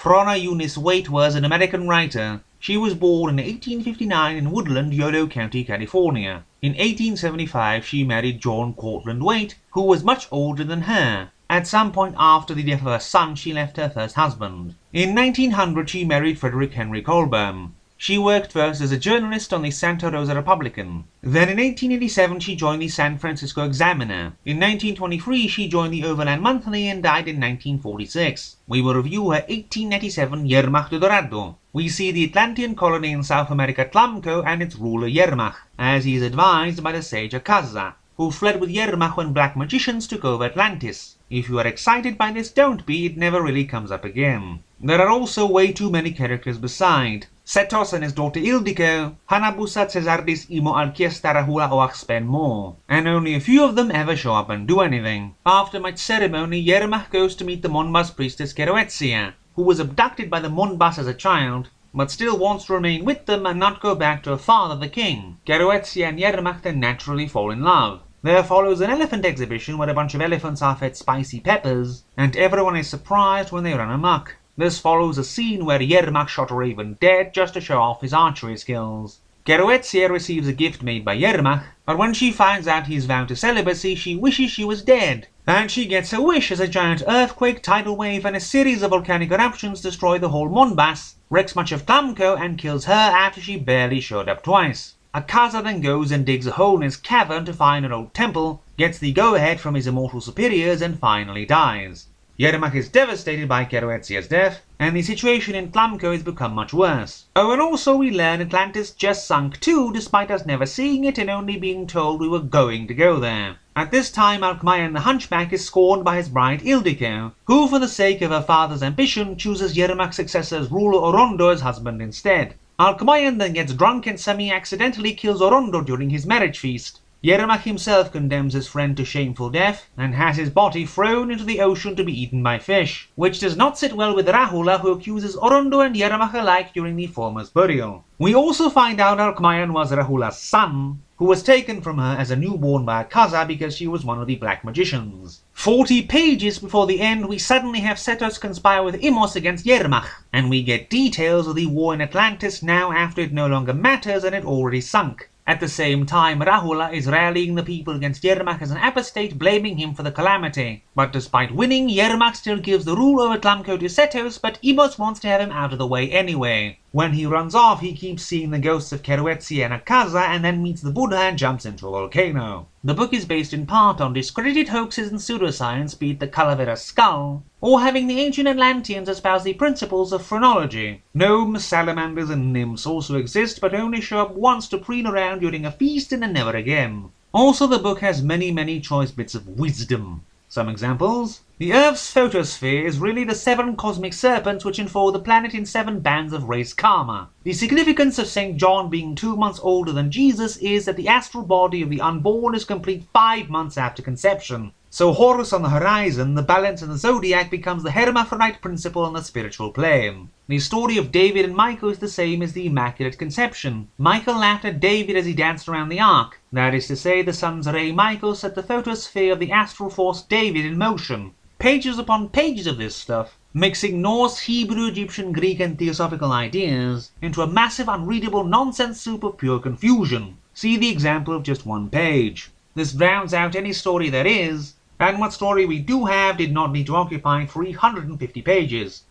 Frona Eunice Waite was an American writer. She was born in 1859 in Woodland, Yolo County, California. In 1875 she married John Cortlandt Waite, who was much older than her. At some point after the death of her son, she left her first husband. In 1900 she married Frederick Henry Colburn. She worked first as a journalist on the Santa Rosa Republican. Then in 1887 she joined the San Francisco Examiner. In 1923 she joined the Overland Monthly and died in 1946. We will review her 1897 Yermah the Dorado. We see the Atlantian colony in South America Tlamco and its ruler Yermah, as he is advised by the sage Akaza, who fled with Yermah when black magicians took over Atlantis. If you are excited by this, don't be, it never really comes up again. There are also way too many characters beside. Setos and his daughter Ildiko, Hanabusa Cesardis Imo Alkiesta Rahula Oaxpen more, and only a few of them ever show up and do anything. After much ceremony, Yermah goes to meet the Monbas priestess Keroetzia, who was abducted by the Monbas as a child, but still wants to remain with them and not go back to her father the king. Keroetzia and Yermah then naturally fall in love. There follows an elephant exhibition where a bunch of elephants are fed spicy peppers, and everyone is surprised when they run amok. This follows a scene where Yermah shot a raven dead just to show off his archery skills. Keroetzia receives a gift made by Yermah, but when she finds out he's vowed to celibacy, she wishes she was dead. And she gets her wish as a giant earthquake, tidal wave, and a series of volcanic eruptions destroy the whole Monbas, wrecks much of Tlamco, and kills her after she barely showed up twice. Akaza then goes and digs a hole in his cavern to find an old temple, gets the go-ahead from his immortal superiors, and finally dies. Yermah is devastated by Keroetzia's death, and the situation in Tlamco has become much worse. Oh, and also we learn Atlantis just sunk too, despite us never seeing it and only being told we were going to go there. At this time, Alkmayan the Hunchback is scorned by his bride Ildiko, who for the sake of her father's ambition chooses Yermah's successor as ruler Orondo as husband instead. Alkmayan then gets drunk and semi-accidentally kills Orondo during his marriage feast. Yermah himself condemns his friend to shameful death, and has his body thrown into the ocean to be eaten by fish, which does not sit well with Rahula, who accuses Orondo and Yermah alike during the former's burial. We also find out Alkmayan was Rahula's son, who was taken from her as a newborn by Akaza because she was one of the black magicians. 40 pages before the end, we suddenly have Setos conspire with Imos against Yermah, and we get details of the war in Atlantis now after it no longer matters and it already sunk. At the same time, Rahula is rallying the people against Yermah as an apostate, blaming him for the calamity. But despite winning, Yermah still gives the rule over Tlamco to Setos, but Imos wants to have him out of the way anyway. When he runs off, he keeps seeing the ghosts of Keroetzia and Akaza, and then meets the Buddha and jumps into a volcano. The book is based in part on discredited hoaxes and pseudoscience, be it the Calavera skull, or having the ancient Atlanteans espouse the principles of phrenology. Gnomes, salamanders, and nymphs also exist, but only show up once to preen around during a feast and then never again. Also, the book has many choice bits of wisdom. Some examples. The Earth's photosphere is really the 7 cosmic serpents which enfold the planet in 7 bands of race karma. The significance of St. John being 2 months older than Jesus is that the astral body of the unborn is complete 5 months after conception. So Horus on the horizon, the balance in the zodiac, becomes the hermaphrodite principle on the spiritual plane. The story of David and Michael is the same as the Immaculate Conception. Michael laughed at David as he danced around the ark. That is to say, the sun's ray Michael set the photosphere of the astral force David in motion. Pages upon pages of this stuff, mixing Norse, Hebrew, Egyptian, Greek and theosophical ideas into a massive unreadable nonsense soup of pure confusion. See the example of just 1 page. This drowns out any story there is, and what story we do have did not need to occupy 350 pages.